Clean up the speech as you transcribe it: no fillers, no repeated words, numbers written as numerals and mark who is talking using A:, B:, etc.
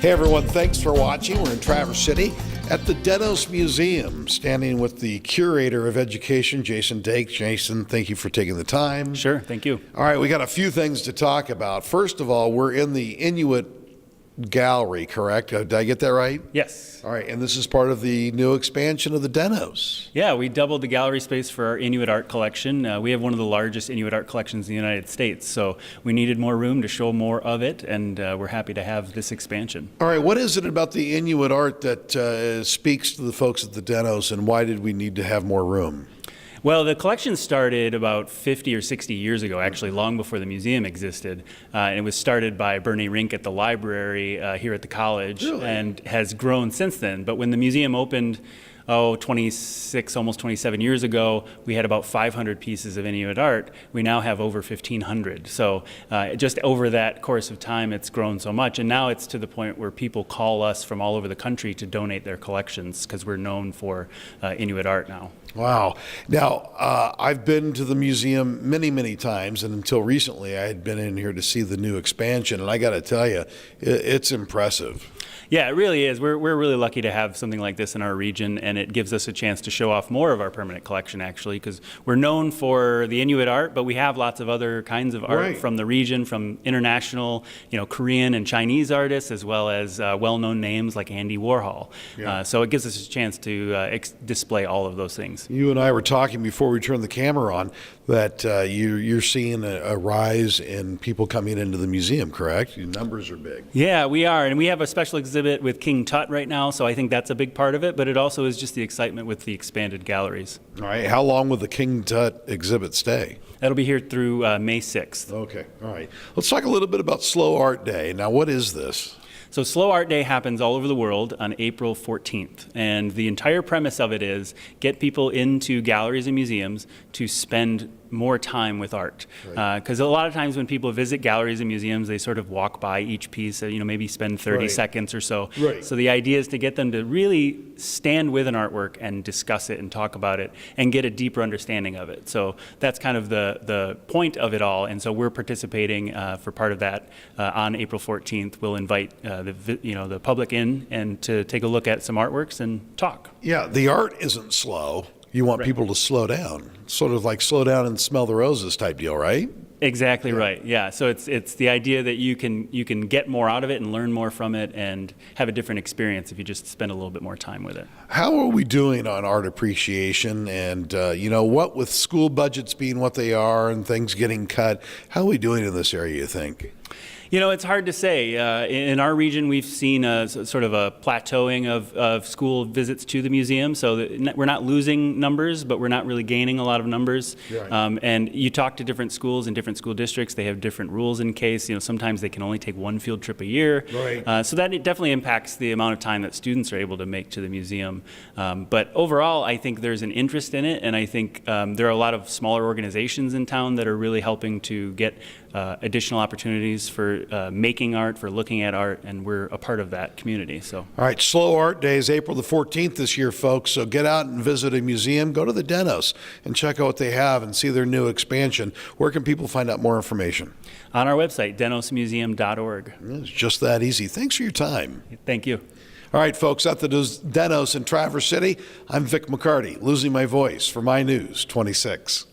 A: Hey everyone, thanks for watching. We're in Traverse City at the Dennos Museum, standing with the Curator of Education, Jason Dake. Jason, thank you for taking the time.
B: Sure, thank you.
A: All right, we got a few things to talk about. First of all, we're in the Inuit Gallery, correct? Did I get that right?
B: Yes.
A: All right, and this is part of the new expansion of the Dennos.
B: Yeah, we doubled the gallery space for our Inuit art collection. We have one of the largest Inuit art collections in the United States, so we needed more room to show more of it, and we're happy to have this expansion.
A: All right, what is it about the Inuit art that speaks to the folks at the Dennos, and why did we need to have more room?
B: Well, the collection started about 50 or 60 years ago, actually long before the museum existed. And it was started by Bernie Rink at the library here at the college,
A: Really?
B: And has grown since then. But when the museum opened, 26, almost 27 years ago, we had about 500 pieces of Inuit art. We now have over 1,500. So just over that course of time, it's grown so much. And now it's to the point where people call us from all over the country to donate their collections because we're known for Inuit art now.
A: Wow. Now, I've been to the museum many, many times, and until recently I had been in here to see the new expansion, and I got to tell you, it's impressive.
B: Yeah, it really is. We're really lucky to have something like this in our region, and it gives us a chance to show off more of our permanent collection, actually, because we're known for the Inuit art, but we have lots of other kinds of art
A: Right.
B: from the region, from international, Korean and Chinese artists, as well as well-known names like Andy Warhol.
A: Yeah.
B: So it gives us a chance to display all of those things.
A: You and I were talking before we turned the camera on that you're seeing a rise in people coming into the museum, correct? Your numbers are big.
B: Yeah, we are, and we have a special exhibit with King Tut right now, so I think that's a big part of it, but it also is just the excitement with the expanded galleries.
A: All right. How long will the King Tut exhibit stay?
B: That'll be here through May 6th.
A: Okay. All right. Let's talk a little bit about Slow Art Day. Now, what is this?
B: So Slow Art Day happens all over the world on April 14th, and the entire premise of it is get people into galleries and museums to spend more time with art. Because a lot of times when people visit galleries and museums, they sort of walk by each piece, maybe spend 30
A: Right.
B: seconds or so.
A: Right.
B: So the idea is to get them to really stand with an artwork and discuss it and talk about it and get a deeper understanding of it. So that's kind of the point of it all, and so we're participating for part of that on April 14th. We'll invite the public in and to take a look at some artworks and talk.
A: Yeah, the art isn't slow. You want
B: Right.
A: people to slow down, sort of like slow down and smell the roses type deal, right?
B: Exactly right. Yeah. So it's the idea that you can get more out of it and learn more from it and have a different experience if you just spend a little bit more time with it.
A: How are we doing on art appreciation? And, what with school budgets being what they are and things getting cut, how are we doing in this area, you think?
B: It's hard to say. In our region, we've seen sort of a plateauing of school visits to the museum. So that we're not losing numbers, but we're not really gaining a lot of numbers.
A: Right.
B: And you talk to different schools in different school districts. They have different rules in case. Sometimes they can only take one field trip a year.
A: Right.
B: So that it definitely impacts the amount of time that students are able to make to the museum. But overall, I think there's an interest in it, and I think there are a lot of smaller organizations in town that are really helping to get additional opportunities for making art, for looking at art, and we're a part of that community. So,
A: All right, Slow Art Day is April the 14th this year, folks. So get out and visit a museum. Go to the Dennos and check out what they have and see their new expansion. Where can people find out more information?
B: on our website, dennosmuseum.org.
A: It's just that easy. Thanks for your time.
B: Thank you.
A: All right, folks, at the Dennos in Traverse City, I'm Vic McCarty, losing my voice for My News 26.